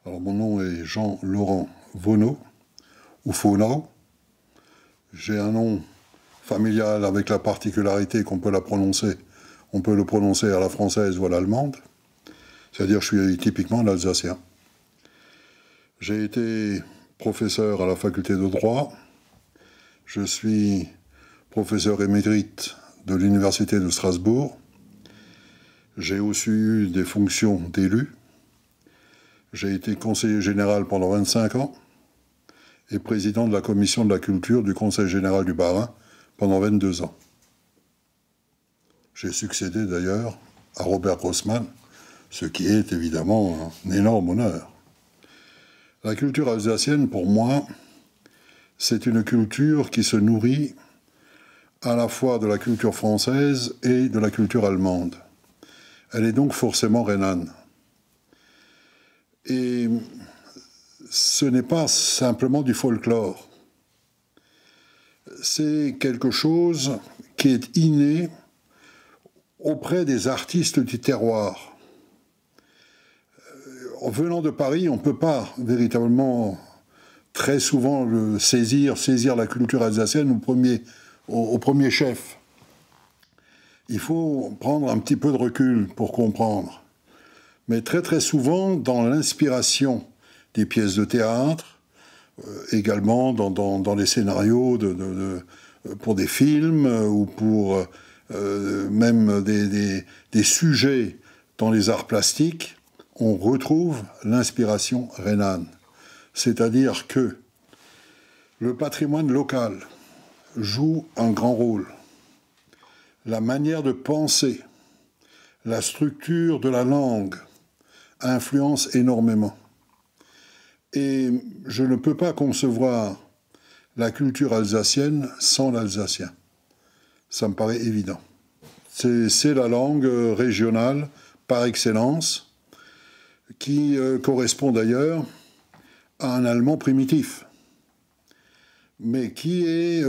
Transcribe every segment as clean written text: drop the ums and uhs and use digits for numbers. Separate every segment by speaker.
Speaker 1: Alors, mon nom est Jean-Laurent Vonau, ou Fonau. J'ai un nom familial avec la particularité qu'on peut le prononcer à la française ou à l'allemande. C'est-à-dire, je suis typiquement un Alsacien. J'ai été professeur à la faculté de droit. Je suis professeur émérite de l'université de Strasbourg. J'ai aussi eu des fonctions d'élu. J'ai été conseiller général pendant 25 ans et président de la commission de la culture du Conseil général du Bas-Rhin pendant 22 ans. J'ai succédé d'ailleurs à Robert Grossman, ce qui est évidemment un énorme honneur. La culture alsacienne, pour moi, c'est une culture qui se nourrit à la fois de la culture française et de la culture allemande. Elle est donc forcément rhénane. Et ce n'est pas simplement du folklore. C'est quelque chose qui est inné auprès des artistes du terroir. En venant de Paris, on ne peut pas véritablement très souvent saisir la culture alsacienne au premier chef. Il faut prendre un petit peu de recul pour comprendre. Mais très très souvent, dans l'inspiration des pièces de théâtre, également dans les scénarios pour des films ou pour même des sujets dans les arts plastiques, on retrouve l'inspiration rhénane. C'est-à-dire que le patrimoine local joue un grand rôle. La manière de penser, la structure de la langue influence énormément. Et je ne peux pas concevoir la culture alsacienne sans l'alsacien. Ça me paraît évident. C'est la langue régionale par excellence qui correspond d'ailleurs à un allemand primitif, mais qui est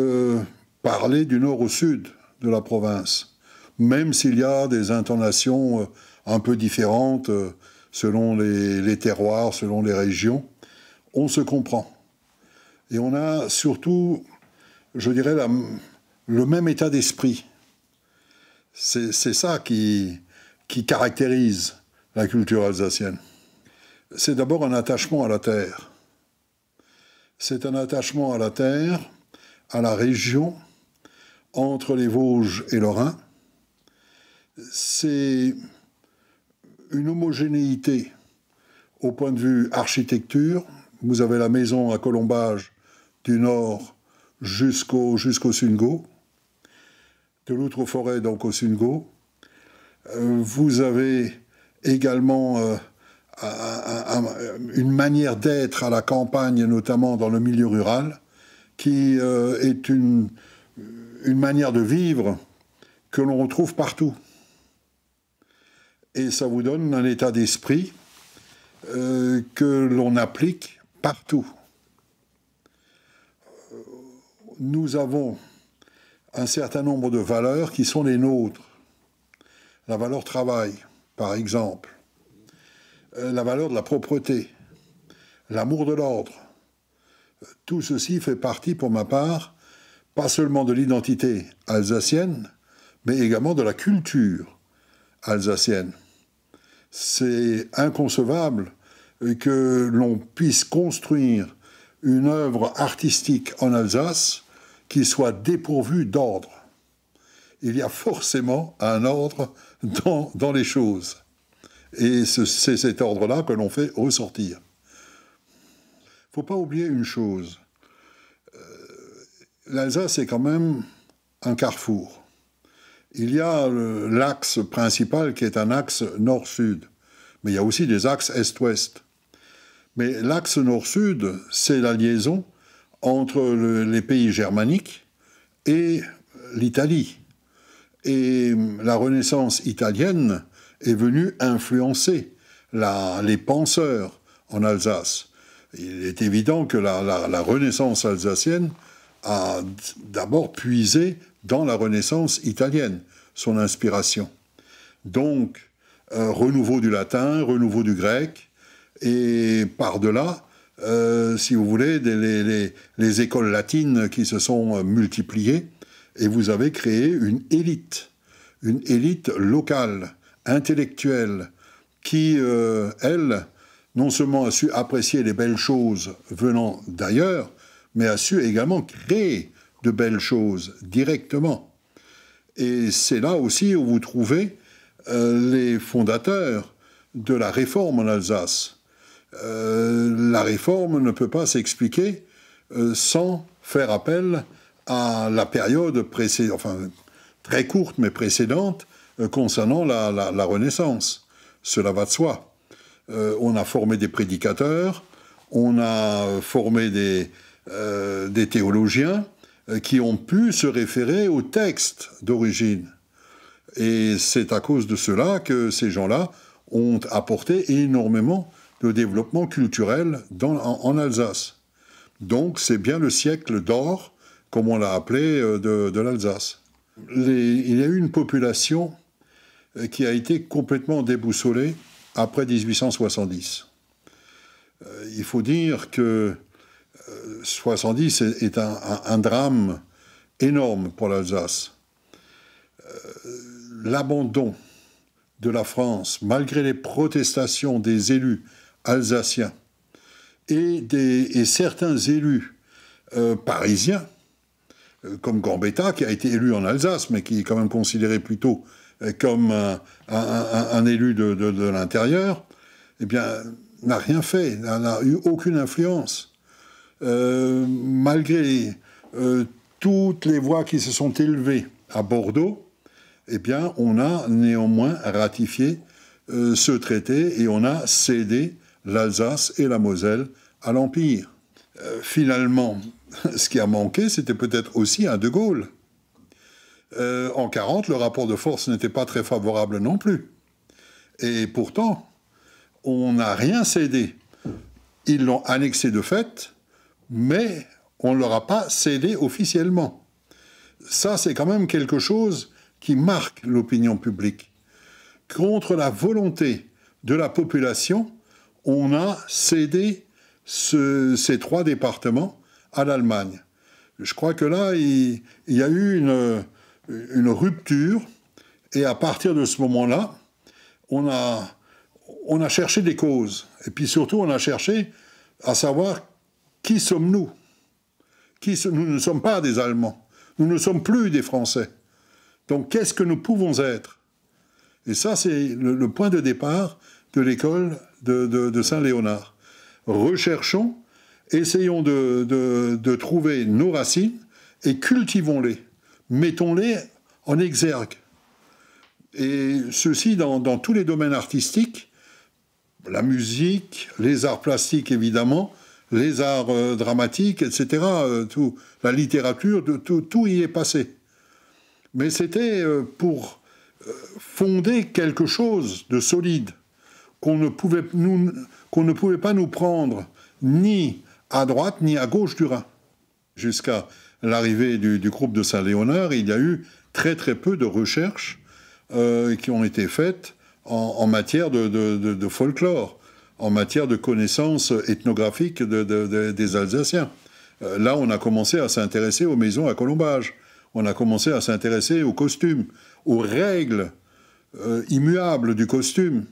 Speaker 1: parlé du nord au sud de la province, même s'il y a des intonations un peu différentes selon les terroirs, selon les régions, on se comprend. Et on a surtout, je dirais, le même état d'esprit. C'est ça qui caractérise la culture alsacienne. C'est d'abord un attachement à la terre. C'est un attachement à la terre, à la région, entre les Vosges et le Rhin. C'est une homogénéité au point de vue architecture. Vous avez la maison à Colombage du nord jusqu'au Sungo, de l'Outre-Forêt donc au Sungo. Vous avez également une manière d'être à la campagne, notamment dans le milieu rural, qui est une manière de vivre que l'on retrouve partout. Et ça vous donne un état d'esprit que l'on applique partout. Nous avons un certain nombre de valeurs qui sont les nôtres. La valeur travail, par exemple. La valeur de la propreté. L'amour de l'ordre. Tout ceci fait partie, pour ma part, pas seulement de l'identité alsacienne, mais également de la culture alsacienne. C'est inconcevable que l'on puisse construire une œuvre artistique en Alsace qui soit dépourvue d'ordre. Il y a forcément un ordre dans les choses. Et c'est cet ordre-là que l'on fait ressortir. Il ne faut pas oublier une chose. L'Alsace est quand même un carrefour. Il y a l'axe principal qui est un axe nord-sud, mais il y a aussi des axes est-ouest. Mais l'axe nord-sud, c'est la liaison entre les pays germaniques et l'Italie. Et la Renaissance italienne est venue influencer les penseurs en Alsace. Il est évident que la Renaissance alsacienne a d'abord puisé dans la Renaissance italienne, son inspiration. Donc, renouveau du latin, renouveau du grec, Et par-delà, si vous voulez, les écoles latines qui se sont multipliées, et vous avez créé une élite locale, intellectuelle, qui, elle, non seulement a su apprécier les belles choses venant d'ailleurs, mais a su également créer de belles choses directement. Et c'est là aussi où vous trouvez les fondateurs de la réforme en Alsace. La réforme ne peut pas s'expliquer sans faire appel à la période précédente, enfin très courte mais précédente, concernant la Renaissance. Cela va de soi. On a formé des prédicateurs, on a formé des théologiens qui ont pu se référer aux textes d'origine. Et c'est à cause de cela que ces gens-là ont apporté énormément de développement culturel en Alsace. Donc c'est bien le siècle d'or, comme on l'a appelé, de l'Alsace. Il y a eu une population qui a été complètement déboussolée après 1870. Il faut dire que 70 est un drame énorme pour l'Alsace. L'abandon de la France, malgré les protestations des élus alsaciens et certains élus parisiens, comme Gambetta, qui a été élu en Alsace, mais qui est quand même considéré plutôt comme un élu de l'intérieur, eh bien, n'a rien fait, n'a eu aucune influence. Malgré toutes les voix qui se sont élevées à Bordeaux, eh bien, on a néanmoins ratifié ce traité et on a cédé l'Alsace et la Moselle à l'Empire. Finalement, ce qui a manqué, c'était peut-être aussi un De Gaulle. En 1940, le rapport de force n'était pas très favorable non plus. Et pourtant, on n'a rien cédé. Ils l'ont annexé de fait, mais on ne leur a pas cédé officiellement. Ça, c'est quand même quelque chose qui marque l'opinion publique. Contre la volonté de la population, on a cédé ces 3 départements à l'Allemagne. Je crois que là, il y a eu une rupture, et à partir de ce moment-là, on a cherché des causes. Et puis surtout, on a cherché à savoir qui sommes-nous. Nous ne sommes pas des Allemands. Nous ne sommes plus des Français. Donc, qu'est-ce que nous pouvons être? Et ça, c'est le point de départ de l'école de Saint-Léonard. Recherchons, essayons de trouver nos racines et cultivons-les. Mettons-les en exergue. Et ceci dans tous les domaines artistiques, la musique, les arts plastiques évidemment, les arts dramatiques, etc., la littérature, tout y est passé. Mais c'était pour fonder quelque chose de solide qu'on ne pouvait pas nous prendre ni à droite ni à gauche du Rhin. Jusqu'à l'arrivée du groupe de Saint-Léonard, il y a eu très très peu de recherches qui ont été faites en matière de folklore, en matière de connaissances ethnographiques des Alsaciens. Là, on a commencé à s'intéresser aux maisons à colombage. On a commencé à s'intéresser aux costumes, aux règles immuables du costume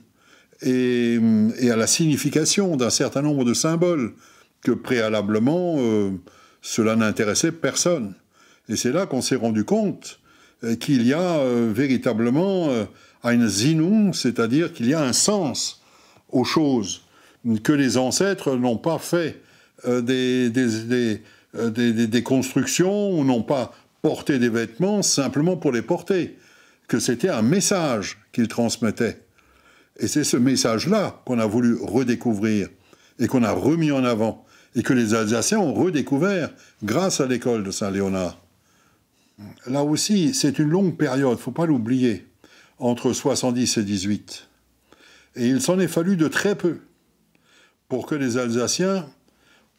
Speaker 1: et à la signification d'un certain nombre de symboles que préalablement, cela n'intéressait personne. Et c'est là qu'on s'est rendu compte qu'il y a véritablement une Sinnung, c'est-à-dire qu'il y a un sens aux choses, que les ancêtres n'ont pas fait des constructions ou n'ont pas porté des vêtements simplement pour les porter, que c'était un message qu'ils transmettaient. Et c'est ce message-là qu'on a voulu redécouvrir et qu'on a remis en avant et que les Alsaciens ont redécouvert grâce à l'école de Saint-Léonard. Là aussi, c'est une longue période, il ne faut pas l'oublier, entre 70 et 18. Et il s'en est fallu de très peu pour que les Alsaciens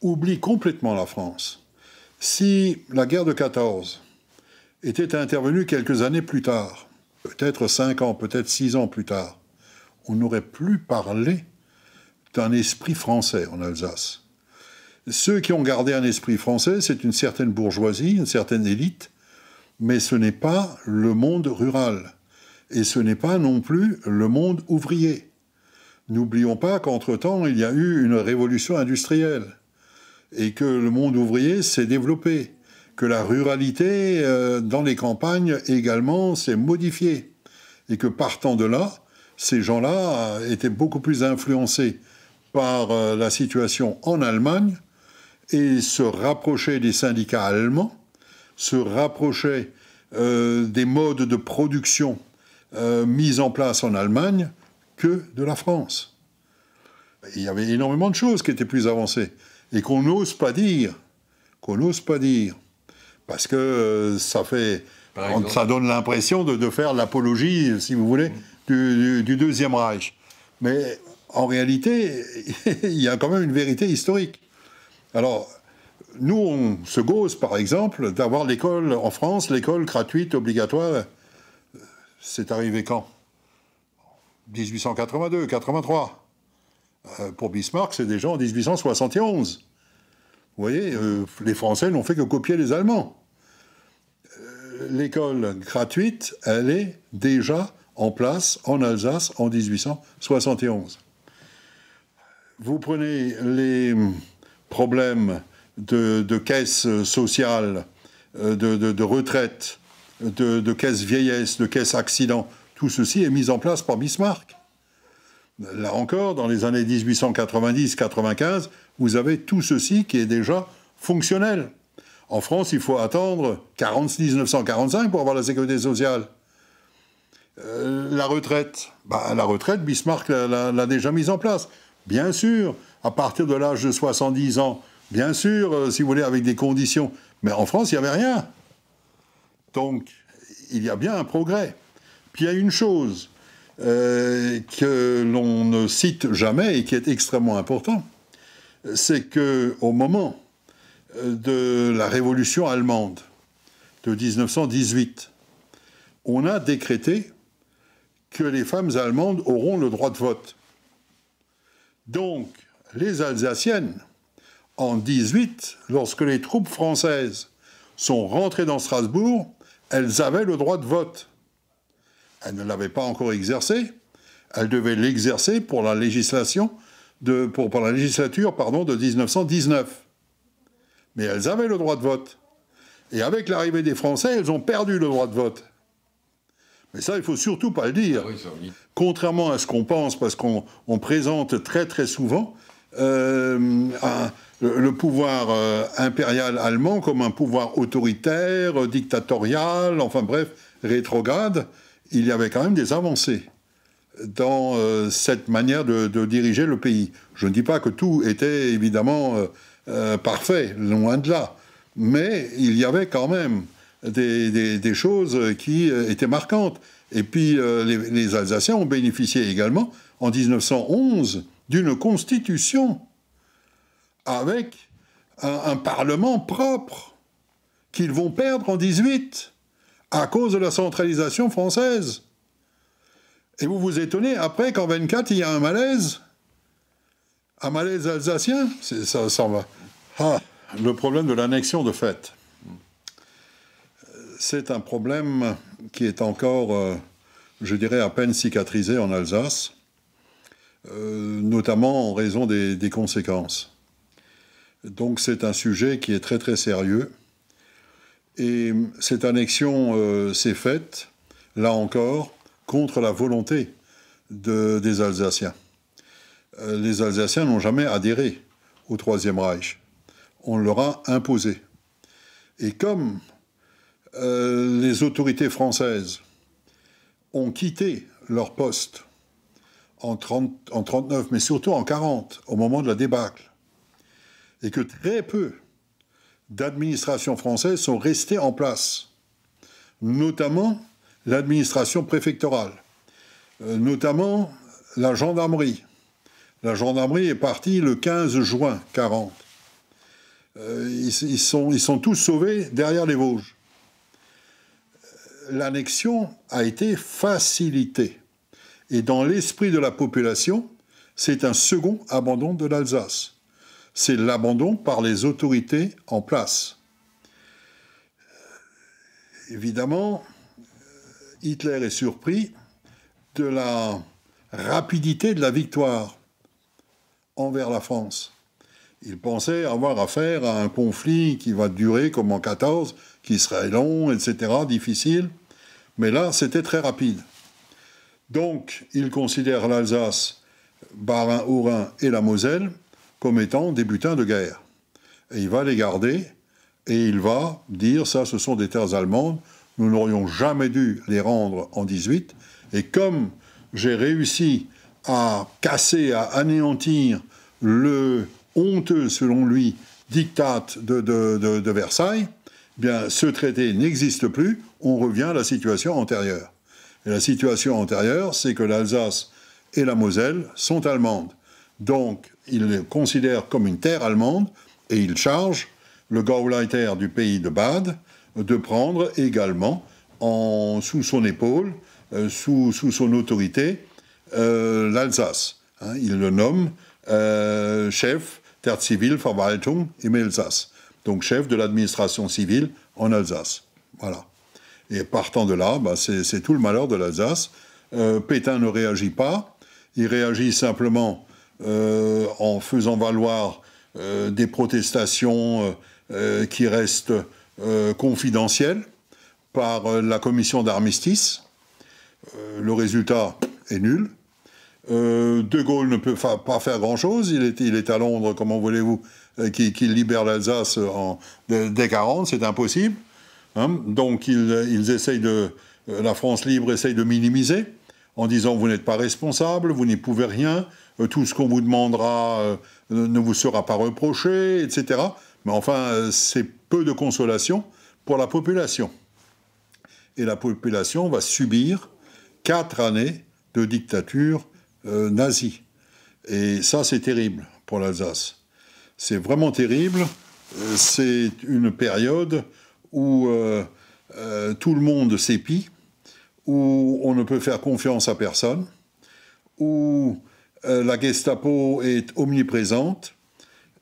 Speaker 1: oublient complètement la France. Si la guerre de 14 était intervenue quelques années plus tard, peut-être 5 ans, peut-être 6 ans plus tard, on n'aurait plus parlé d'un esprit français en Alsace. Ceux qui ont gardé un esprit français, c'est une certaine bourgeoisie, une certaine élite, mais ce n'est pas le monde rural. Et ce n'est pas non plus le monde ouvrier. N'oublions pas qu'entre-temps, il y a eu une révolution industrielle et que le monde ouvrier s'est développé, que la ruralité dans les campagnes également s'est modifiée et que partant de là, ces gens-là étaient beaucoup plus influencés par la situation en Allemagne et se rapprochaient des syndicats allemands, se rapprochaient des modes de production mis en place en Allemagne que de la France. Il y avait énormément de choses qui étaient plus avancées et qu'on n'ose pas dire, parce que ça donne l'impression de faire l'apologie, si vous voulez, du Deuxième Reich. Mais en réalité, il y a quand même une vérité historique. Alors, nous, on se gauze, par exemple, d'avoir l'école en France, l'école gratuite, obligatoire. C'est arrivé quand 1882, 83. Pour Bismarck, c'est déjà en 1871. Vous voyez, les Français n'ont fait que copier les Allemands. L'école gratuite, elle est déjà en place en Alsace en 1871. Vous prenez les problèmes de caisse sociale, de retraite, de caisse vieillesse, de caisse accident, tout ceci est mis en place par Bismarck. Là encore, dans les années 1890-95, vous avez tout ceci qui est déjà fonctionnel. En France, il faut attendre 1945 pour avoir la sécurité sociale. La retraite, la retraite, Bismarck l'a déjà mise en place. Bien sûr, à partir de l'âge de 70 ans, bien sûr, si vous voulez, avec des conditions. Mais en France, il n'y avait rien. Donc, il y a bien un progrès. Puis il y a une chose que l'on ne cite jamais et qui est extrêmement important, c'est qu'au moment de la Révolution allemande de 1918, on a décrété que les femmes allemandes auront le droit de vote. Donc, les Alsaciennes, en 18, lorsque les troupes françaises sont rentrées dans Strasbourg, elles avaient le droit de vote. Elles ne l'avaient pas encore exercé, elles devaient l'exercer pour la législature de 1919. Mais elles avaient le droit de vote. Et avec l'arrivée des Français, elles ont perdu le droit de vote. Mais ça, il ne faut surtout pas le dire. Ah oui, contrairement à ce qu'on pense, parce qu'on présente très très souvent le pouvoir impérial allemand comme un pouvoir autoritaire, dictatorial, enfin bref, rétrograde. Il y avait quand même des avancées dans cette manière de diriger le pays. Je ne dis pas que tout était évidemment parfait, loin de là. Mais il y avait quand même des choses qui étaient marquantes. Et puis les Alsaciens ont bénéficié également, en 1911, d'une constitution avec un parlement propre qu'ils vont perdre en 18 à cause de la centralisation française. Et vous vous étonnez, après qu'en 24, il y a un malaise alsacien, ça va. Le problème de l'annexion de fait. C'est un problème qui est encore, je dirais, à peine cicatrisé en Alsace, notamment en raison des conséquences. Donc c'est un sujet qui est très très sérieux. Et cette annexion s'est faite, là encore, contre la volonté des Alsaciens. Les Alsaciens n'ont jamais adhéré au Troisième Reich. On leur a imposé. Et comme les autorités françaises ont quitté leur poste en 1939, mais surtout en 1940, au moment de la débâcle, et que très peu d'administrations françaises sont restées en place, notamment l'administration préfectorale, notamment la gendarmerie. La gendarmerie est partie le 15 juin 1940. Ils sont tous sauvés derrière les Vosges. L'annexion a été facilitée. Et dans l'esprit de la population, c'est un second abandon de l'Alsace. C'est l'abandon par les autorités en place. Évidemment, Hitler est surpris de la rapidité de la victoire envers la France. Il pensait avoir affaire à un conflit qui va durer comme en 14, qui serait long, etc., difficile. Mais là, c'était très rapide. Donc, il considère l'Alsace, Bas-Rhin, Haut-Rhin et la Moselle comme étant des butins de guerre. Et il va les garder, et il va dire, ça, ce sont des terres allemandes, nous n'aurions jamais dû les rendre en 18, et comme j'ai réussi à casser, à anéantir le honteux, selon lui, diktat de Versailles, eh bien, ce traité n'existe plus, on revient à la situation antérieure. Et la situation antérieure, c'est que l'Alsace et la Moselle sont allemandes. Donc, il les considère comme une terre allemande, et il charge le Gauleiter du pays de Bade de prendre également sous son épaule, sous son autorité, l'Alsace. Hein, il le nomme chef der Zivilverwaltung im Elsass, donc chef de l'administration civile en Alsace. Voilà. Et partant de là, bah, c'est tout le malheur de l'Alsace. Pétain ne réagit pas, il réagit simplement en faisant valoir des protestations qui restent confidentielles par la commission d'armistice. Le résultat est nul. De Gaulle ne peut pas faire grand-chose. Il est à Londres, comment voulez-vous, qu'il libère l'Alsace dès 40, c'est impossible. Hein, donc ils essayent la France libre essaye de minimiser en disant vous n'êtes pas responsable, vous n'y pouvez rien, tout ce qu'on vous demandera ne vous sera pas reproché, etc. Mais enfin, c'est peu de consolation pour la population. Et la population va subir 4 années de dictature nazie. Et ça, c'est terrible pour l'Alsace. C'est vraiment terrible. C'est une période où tout le monde s'épie, où on ne peut faire confiance à personne, où la Gestapo est omniprésente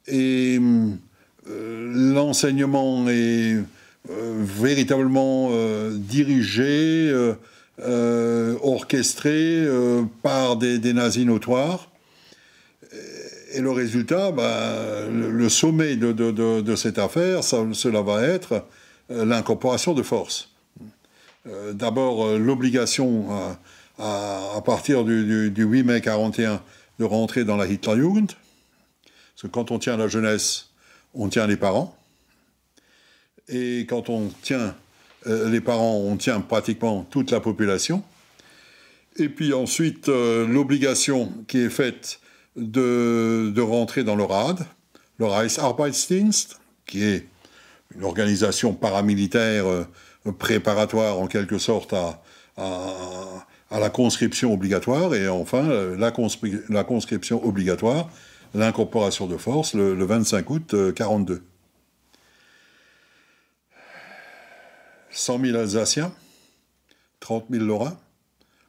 Speaker 1: et l'enseignement est véritablement dirigé, orchestré par des nazis notoires. Et le résultat, le sommet de cette affaire, cela va être l'incorporation de force. D'abord, l'obligation, à partir du 8 mai 1941, de rentrer dans la Hitlerjugend. Parce que quand on tient la jeunesse, on tient les parents. Et quand on tient les parents, on tient pratiquement toute la population. Et puis ensuite, l'obligation qui est faite de rentrer dans le RAD, le Reichsarbeitsdienst, qui est une organisation paramilitaire préparatoire en quelque sorte à la conscription obligatoire, et enfin la conscription obligatoire, l'incorporation de force le 25 août 1942. 100 000 Alsaciens, 30 000 Lorrains,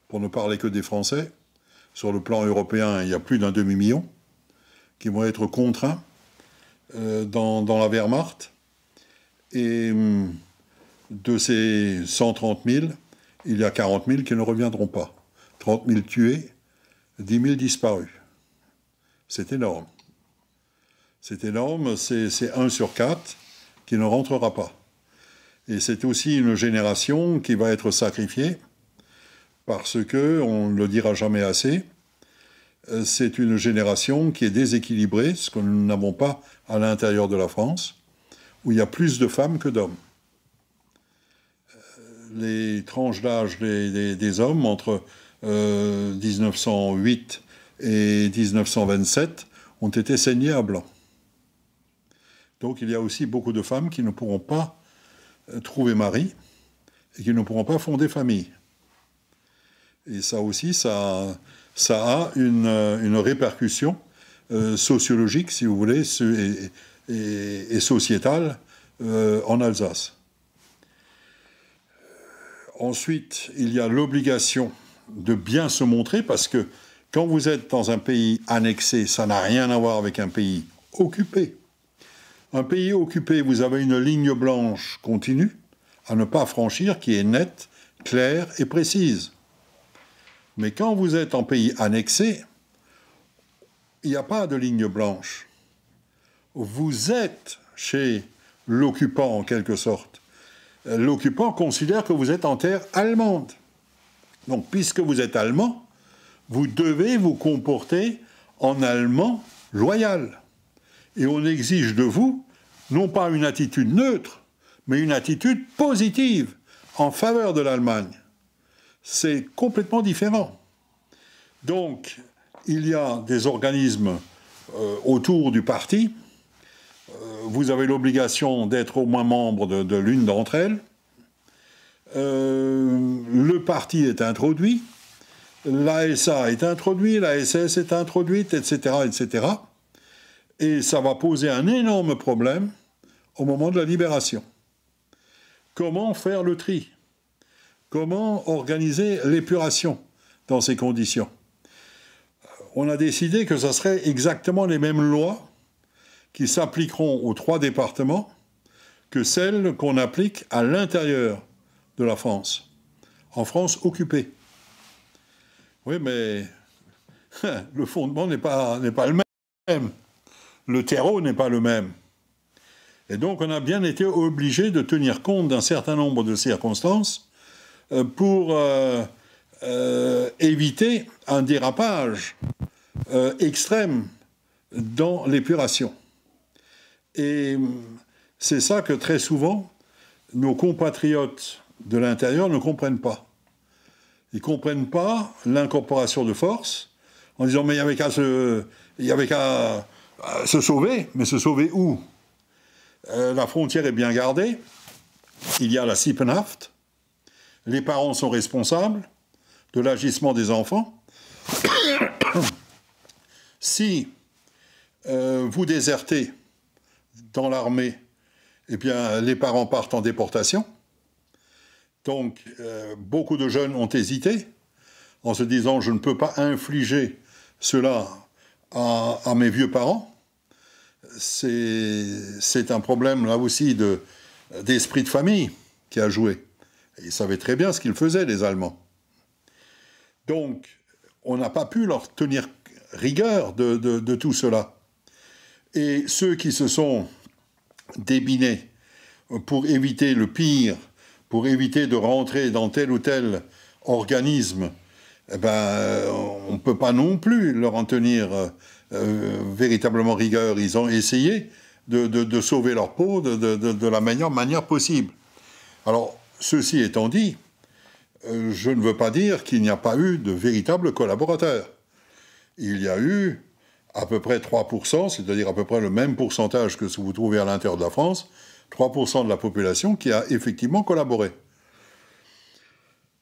Speaker 1: pour ne parler que des Français. Sur le plan européen, il y a plus d'un demi-million qui vont être contraints dans la Wehrmacht. Et de ces 130 000, il y a 40 000 qui ne reviendront pas. 30 000 tués, 10 000 disparus. C'est énorme. C'est énorme, c'est 1 sur 4 qui ne rentrera pas. Et c'est aussi une génération qui va être sacrifiée parce que, on ne le dira jamais assez, c'est une génération qui est déséquilibrée, ce que nous n'avons pas à l'intérieur de la France, où il y a plus de femmes que d'hommes. Les tranches d'âge des hommes entre 1908 et 1927 ont été saignées à blanc. Donc il y a aussi beaucoup de femmes qui ne pourront pas trouver mari et qui ne pourront pas fonder famille. Et ça aussi, ça a une répercussion sociologique, si vous voulez, et sociétale en Alsace. Ensuite, il y a l'obligation de bien se montrer, parce que Quand vous êtes dans un pays annexé, ça n'a rien à voir avec un pays occupé. Un pays occupé, vous avez une ligne blanche continue à ne pas franchir qui est nette, claire et précise. Mais quand vous êtes en pays annexé, il n'y a pas de ligne blanche. Vous êtes chez l'occupant en quelque sorte. L'occupant considère que vous êtes en terre allemande. Donc, puisque vous êtes allemand, vous devez vous comporter en allemand loyal. Et on exige de vous, non pas une attitude neutre, mais une attitude positive en faveur de l'Allemagne. C'est complètement différent. Donc, il y a des organismes autour du parti. Vous avez l'obligation d'être au moins membre de l'une d'entre elles. Le parti est introduit. L'ASA est introduit, la SS est introduite, etc., etc. Et ça va poser un énorme problème au moment de la libération. Comment faire le tri? Comment organiser l'épuration dans ces conditions? On a décidé que ce serait exactement les mêmes lois qui s'appliqueront aux 3 départements que celles qu'on applique à l'intérieur de la France, en France occupée. Oui, mais le fondement n'est pas le même. Le terreau n'est pas le même. Et donc, on a bien été obligé de tenir compte d'un certain nombre de circonstances pour éviter un dérapage extrême dans l'épuration. Et c'est ça que très souvent, nos compatriotes de l'intérieur ne comprennent pas. Ils ne comprennent pas l'incorporation de force en disant mais il y avait qu'à se sauver, mais se sauver où? La frontière est bien gardée, il y a la Sippenhaft, les parents sont responsables de l'agissement des enfants. Si vous désertez dans l'armée, eh bien les parents partent en déportation. Donc, beaucoup de jeunes ont hésité en se disant « je ne peux pas infliger cela à mes vieux parents ». C'est un problème, là aussi, d'esprit de famille qui a joué. Et ils savaient très bien ce qu'ils faisaient, les Allemands. Donc, on n'a pas pu leur tenir rigueur de tout cela. Et ceux qui se sont débinés pour éviter le pire, pour éviter de rentrer dans tel ou tel organisme, eh ben, on ne peut pas non plus leur en tenir véritablement rigueur. Ils ont essayé de sauver leur peau de la meilleure manière possible. Alors, ceci étant dit, je ne veux pas dire qu'il n'y a pas eu de véritables collaborateurs. Il y a eu à peu près 3%, c'est-à-dire à peu près le même pourcentage que ce que vous trouvez à l'intérieur de la France, 3% de la population qui a effectivement collaboré.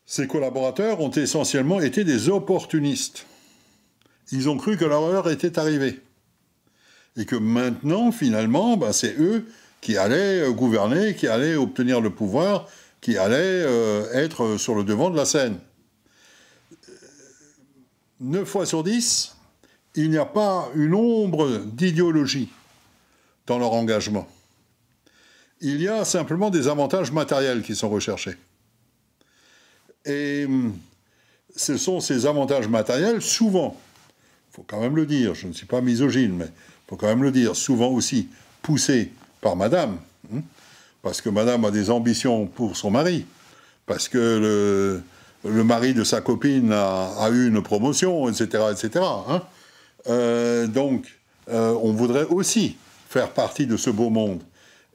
Speaker 1: Ces collaborateurs ont essentiellement été des opportunistes. Ils ont cru que leur heure était arrivée. Et que maintenant, finalement, ben, c'est eux qui allaient gouverner, qui allaient obtenir le pouvoir, qui allaient être sur le devant de la scène. 9 fois sur 10, il n'y a pas une ombre d'idéologie dans leur engagement. Il y a simplement des avantages matériels qui sont recherchés. Et ce sont ces avantages matériels, souvent, il faut quand même le dire, je ne suis pas misogyne, mais il faut quand même le dire, souvent aussi poussés par madame, parce que madame a des ambitions pour son mari, parce que le mari de sa copine a eu une promotion, etc., etc. Donc, on voudrait aussi faire partie de ce beau monde.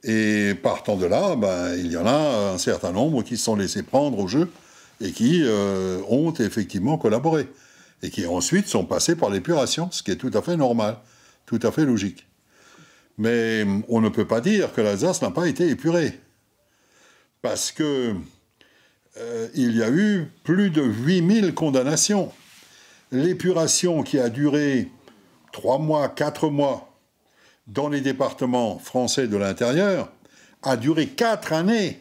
Speaker 1: Et partant de là, ben, il y en a un certain nombre qui se sont laissés prendre au jeu et qui ont effectivement collaboré. Et qui ensuite sont passés par l'épuration, ce qui est tout à fait normal, tout à fait logique. Mais on ne peut pas dire que l'Alsace n'a pas été épurée. Parce que il y a eu plus de 8000 condamnations. L'épuration qui a duré 3 mois, 4 mois, dans les départements français de l'intérieur, a duré 4 années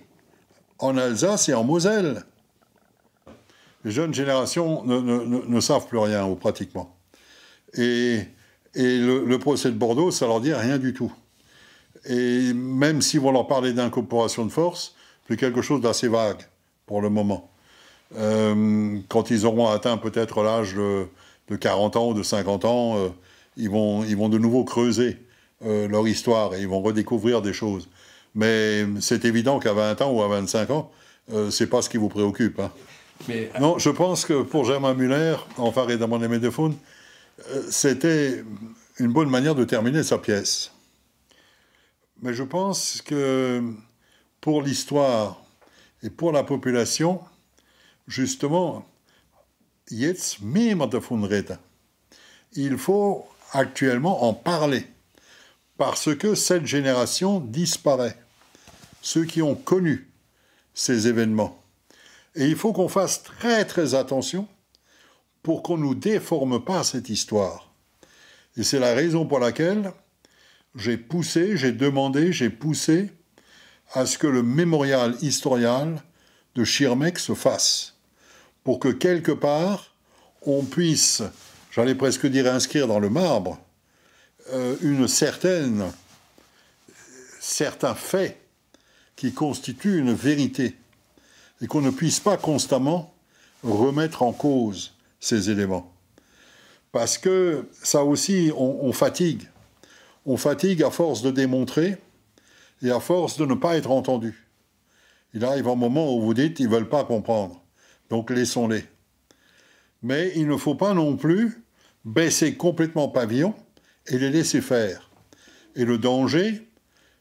Speaker 1: en Alsace et en Moselle. Les jeunes générations ne savent plus rien, ou pratiquement. Et le procès de Bordeaux, ça leur dit rien du tout. Et même si vous leur parlez d'incorporation de force, c'est quelque chose d'assez vague pour le moment. Quand ils auront atteint peut-être l'âge de 40 ans ou de 50 ans, ils vont de nouveau creuser leur histoire et ils vont redécouvrir des choses. Mais c'est évident qu'à 20 ans ou à 25 ans, c'est pas ce qui vous préoccupe. Hein. Mais... Non, je pense que pour Germain Müller, enfin et dans mon aimé de Faune, c'était une bonne manière de terminer sa pièce. Mais je pense que pour l'histoire et pour la population, justement, jetzt mehr davon reden. Il faut actuellement en parler, parce que cette génération disparaît. Ceux qui ont connu ces événements. Et il faut qu'on fasse très très attention pour qu'on ne nous déforme pas cette histoire. Et c'est la raison pour laquelle j'ai demandé à ce que le mémorial historial de Schirmeck se fasse, pour que quelque part, on puisse, j'allais presque dire inscrire dans le marbre, certains faits qui constituent une vérité, et qu'on ne puisse pas constamment remettre en cause ces éléments. Parce que ça aussi, on fatigue. On fatigue à force de démontrer et à force de ne pas être entendu. Il arrive un moment où vous dites, ils ne veulent pas comprendre. Donc laissons-les. Mais il ne faut pas non plus baisser complètement pavillon et les laisser faire. Et le danger,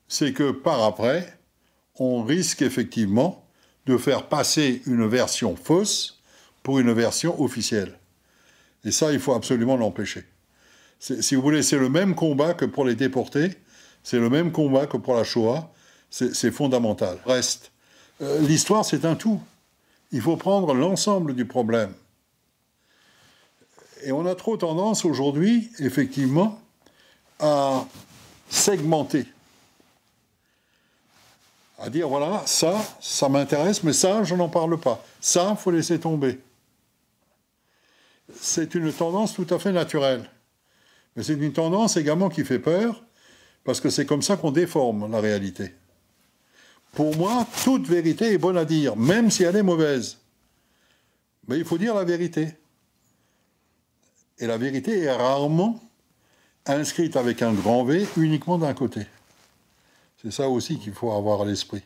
Speaker 1: c'est que par après, on risque effectivement de faire passer une version fausse pour une version officielle. Et ça, il faut absolument l'empêcher. Si vous voulez, c'est le même combat que pour les déportés, c'est le même combat que pour la Shoah, c'est fondamental. Reste, l'histoire, c'est un tout. Il faut prendre l'ensemble du problème. Et on a trop tendance aujourd'hui, effectivement, à segmenter. À dire, voilà, ça m'intéresse, mais ça, je n'en parle pas. Ça, il faut laisser tomber. C'est une tendance tout à fait naturelle. Mais c'est une tendance également qui fait peur, parce que c'est comme ça qu'on déforme la réalité. Pour moi, toute vérité est bonne à dire, même si elle est mauvaise. Mais il faut dire la vérité. Et la vérité est rarement inscrite avec un grand V uniquement d'un côté. C'est ça aussi qu'il faut avoir à l'esprit.